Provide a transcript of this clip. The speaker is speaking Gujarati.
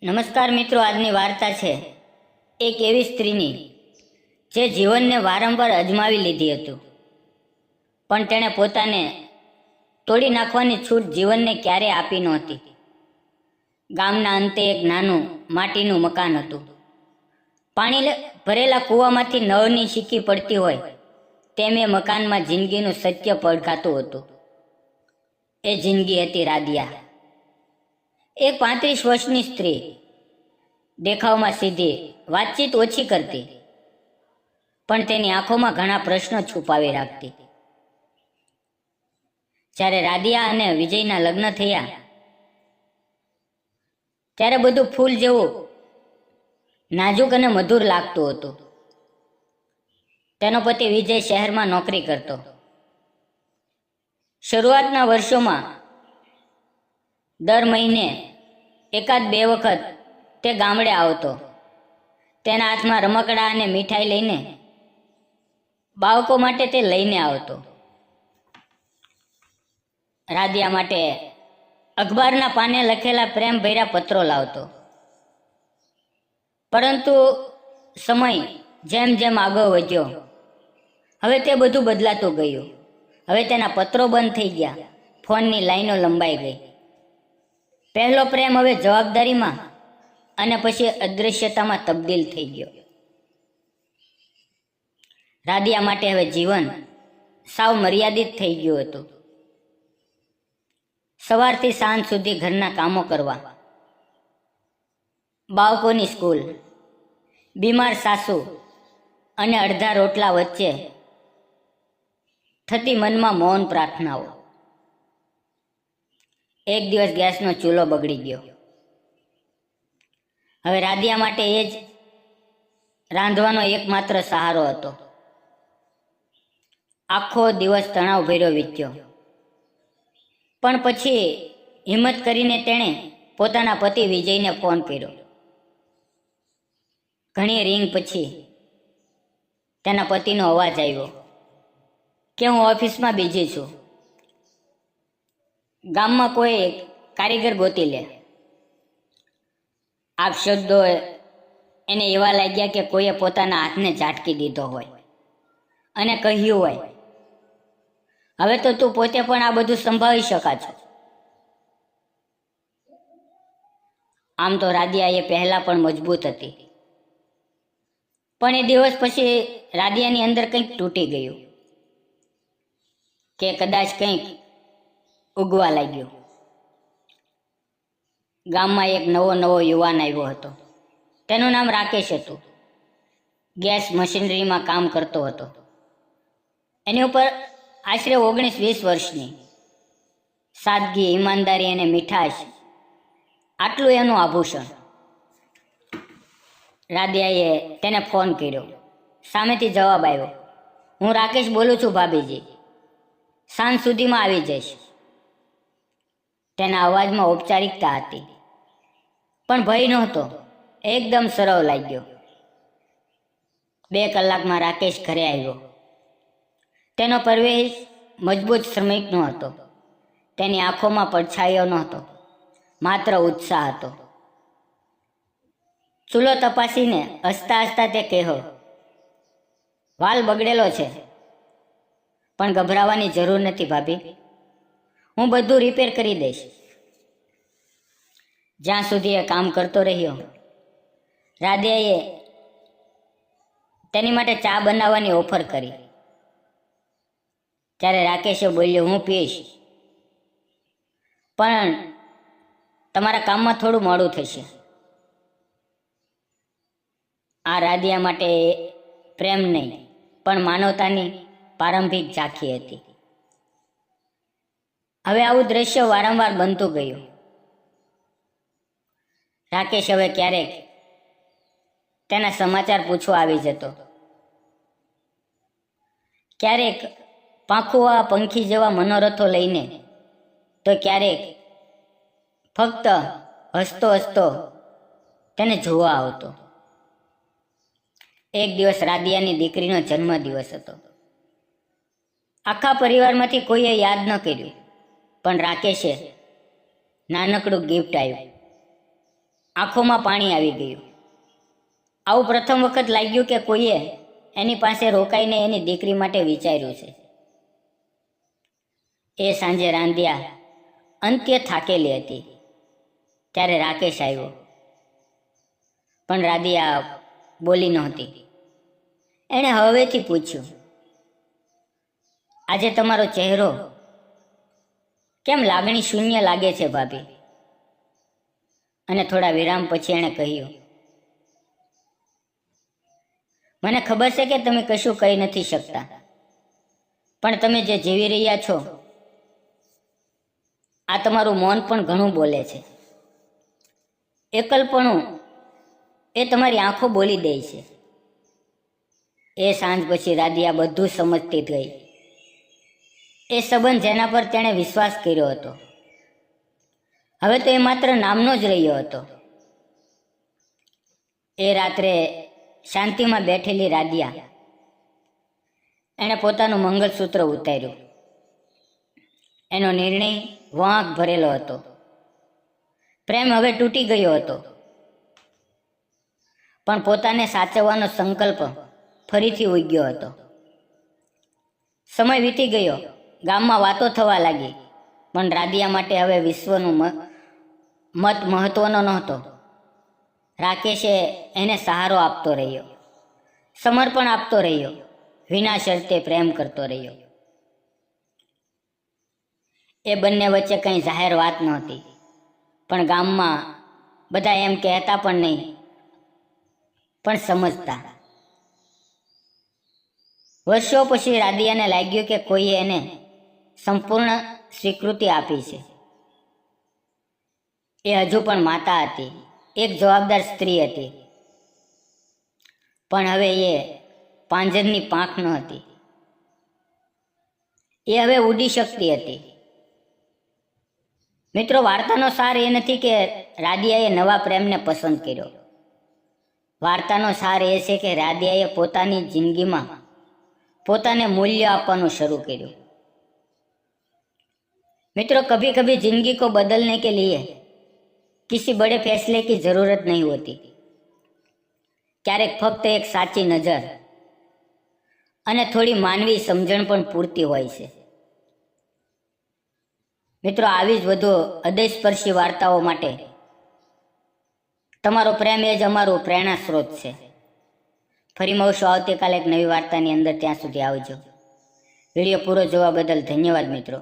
નમસ્કાર મિત્રો, આજની વાર્તા છે એક એવી સ્ત્રીની જે જીવનને વારંવાર અજમાવી લીધી હતું, પણ તેણે પોતાને તોડી નાખવાની છૂટ જીવનને ક્યારેય આપી નહોતી. ગામના અંતે એક નાનું માટીનું મકાન હતું. પાણી ભરેલા કૂવામાંથી નળની શીકી પડતી હોય તેમ એ મકાનમાં જિંદગીનું સત્ય પડઘાતું હતું. એ જિંદગી હતી રાધિયા, એક 35 વર્ષની સ્ત્રી. દેખાવમાં સીધી, વાતચીત ઓછી કરતી, પણ તેની આંખોમાં ઘણા પ્રશ્નો છુપાવી રાખતી. જ્યારે રાધિયા અને વિજયના લગ્ન થયા ત્યારે બધું ફૂલ જેવું નાજુક અને મધુર લાગતું હતું. તેનો પતિ વિજય શહેરમાં નોકરી કરતો. શરૂઆતના વર્ષોમાં દર મહિને એકાદ 2 વખત તે ગામડે આવતો. તેના હાથમાં રમકડા અને મીઠાઈ લઈને બાળકો માટે તે લઈને આવતો. રાધિયા માટે અખબારના પાને લખેલા પ્રેમ ભર્યા પત્રો લાવતો. પરંતુ સમય જેમ જેમ આગળ વધ્યો, હવે તે બધું બદલાતું ગયું. હવે તેના પત્રો બંધ થઈ ગયા, ફોનની લાઈનો લંબાઈ ગઈ. પહેલો પ્રેમ હવે જવાબદારીમાં અને પછી અદૃશ્યતામાં તબદીલ થઈ ગયો. રાધિયા માટે હવે જીવન સાવ મર્યાદિત થઈ ગયું હતું. સવારથી સાંજ સુધી ઘરના કામો કરવા, બાળકોની સ્કૂલ, બીમાર સાસુ અને અડધા રોટલા વચ્ચે થતી મનમાં મૌન પ્રાર્થનાઓ. એક દિવસ ગેસનો ચૂલો બગડી ગયો. હવે રાધિયા માટે એ જ રાંધવાનો એકમાત્ર સહારો હતો. આખો દિવસ તણાવ ભર્યો વીત્યો, પણ પછી હિંમત કરીને તેણે પોતાના પતિ વિજયને ફોન કર્યો. ઘણી રિંગ પછી તેના પતિનો અવાજ આવ્યો કે હું ઓફિસમાં બિઝી છું, ગામમાં કોઈ કારીગર ગોતી લે. આ શબ્દો એને એવા લાગ્યા કે કોઈએ પોતાના હાથને ઝાટકી દીધો હોય અને કહ્યું હોય, હવે તો તું પોતે પણ આ બધું સંભાળી શકા છો. આમ તો રાધિયા એ પહેલા પણ મજબૂત હતી, પણ એ દિવસ પછી રાધિયાની અંદર કંઈક તૂટી ગયું, કે કદાચ કંઈક ઉગવા લાગ્યું. ગામમાં એક નવો યુવાન આવ્યો હતો. તેનું નામ રાકેશ હતું. ગેસ મશીનરીમાં કામ કરતો હતો. એની ઉપર આશરે 19-20 વર્ષની. સાદગી, ઈમાનદારી અને મીઠાશ, આટલું એનું આભૂષણ. રાધિયાએ તેને ફોન કર્યો. સામેથી જવાબ આવ્યો, હું રાકેશ બોલું છું ભાભીજી, સાંજ સુધીમાં આવી જઈશ. તેના અવાજમાં ઔપચારિકતા હતી, પણ ભય નહોતો. એકદમ સરળ લાગ્યો. 2 કલાકમાં રાકેશ ઘરે આવ્યો. તેનો પરવેશ મજબૂત શ્રમિકનો હતો. તેની આંખોમાં પડછાયો નહોતો, માત્ર ઉત્સાહ હતો. ચૂલો તપાસીને હસતા હસતા તે કહ્યો, વાલ બગડેલો છે, પણ ગભરાવાની જરૂર નથી ભાભી, હું બધું રિપેર કરી દઈશ. જ્યાં સુધી એ કામ કરતો રહ્યો, રાધિયાએ તેની માટે ચા બનાવવાની ઓફર કરી. ત્યારે રાકેશે બોલ્યો, હું પીશ, પણ તમારા કામમાં થોડું મોડું થશે. આ રાધિયા માટે પ્રેમ નહીં, પણ માનવતાની પ્રારંભિક ઝાંખી હતી. હવે આવું દ્રશ્ય વારંવાર બનતું ગયું. રાકેશ હવે ક્યારેક તેના સમાચાર પૂછવા આવી જતો, ક્યારેક પાંખુવા પંખી જેવા મનોરથો લઈને, તો ક્યારેક ફક્ત હસતો હસતો તેને જોવા આવતો. એક દિવસ રાધિયાની દીકરીનો જન્મદિવસ હતો. આખા પરિવારમાંથી કોઈએ યાદ ન કર્યું, પણ રાકેશે નાનકડું ગિફ્ટ આવ્યું. આંખોમાં પાણી આવી ગયું. આવું પ્રથમ વખત લાગ્યું કે કોઈએ એની પાસે રોકાઈને એની દીકરી માટે વિચાર્યું છે. એ સાંજે રાંધ્યા અંત્ય થાકેલી હતી ત્યારે રાકેશ આવ્યો, પણ રાધિયા બોલી નહોતી. એણે હવેથી પૂછ્યું, આજે તમારો ચહેરો કેમ લાગણી શૂન્ય લાગે છે ભાભી? અને થોડા વિરામ પછી એણે કહ્યું, મને ખબર છે કે તમે કશું કહી નથી શકતા, પણ તમે જે જીવી રહ્યા છો આ તમારું મૌન પણ ઘણું બોલે છે. એકલપણું એ તમારી આંખો બોલી દે છે. એ સાંજ પછી રાધિયા બધું સમજતી ગઈ. એ સંબંધ જેના પર તેણે વિશ્વાસ કર્યો હતો હવે તો એ માત્ર નામનો જ રહ્યો હતો. એ રાત્રે શાંતિમાં બેઠેલી રાધિયા એણે પોતાનું મંગળસૂત્ર ઉતાર્યું. એનો નિર્ણય વાંક ભરેલો હતો. પ્રેમ હવે તૂટી ગયો હતો, પણ પોતાને સાચવવાનો સંકલ્પ ફરીથી ઉગ્યો હતો. સમય વીતી ગયો. ગામમાં વાતો થવા લાગી, પણ રાધિયા માટે હવે વિશ્વનું મત મહત્વનો નહોતો. રાકેશે એને સહારો આપતો રહ્યો, સમર્પણ આપતો રહ્યો, વિના શરતે પ્રેમ કરતો રહ્યો. એ બંને વચ્ચે કંઈ જાહેર વાત નહોતી, પણ ગામમાં બધા એમ કહેતા પણ નહીં, પણ સમજતા. વર્ષો પછી રાધિયાને લાગ્યું કે કોઈએ એને સંપૂર્ણ સ્વીકૃતિ આપી છે. એ હજુ પણ માતા હતી, એક જવાબદાર સ્ત્રી હતી, પણ હવે એ પાંજરની પાંખ ન હતી. એ હવે ઉડી શકતી હતી. મિત્રો, વાર્તાનો સાર એ નથી કે રાધિયાએ નવા પ્રેમને પસંદ કર્યો. વાર્તાનો સાર એ છે કે રાધિયાએ પોતાની જિંદગીમાં પોતાને મૂલ્ય આપવાનું શરૂ કર્યું. मित्रों, कभी कभी जिंदगी को बदलने के लिए किसी बड़े फैसले की जरूरत नहीं होती. क्यारेक फक्त एक साची नजर અને થોડી માનવી સમજણ પણ પૂરતી હોય છે. મિત્રો, આવી જ વધુ હૃદયસ્પર્શી વાર્તાઓ માટે તમારો પ્રેમ એ જ અમારું પ્રેરણા સ્ત્રોત છે. ફરી મળશું આવતીકાલે એક નવી વાર્તાની અંદર. ત્યાં સુધી આવજો. વિડીયો પૂરો જોવા બદલ ધન્યવાદ મિત્રો.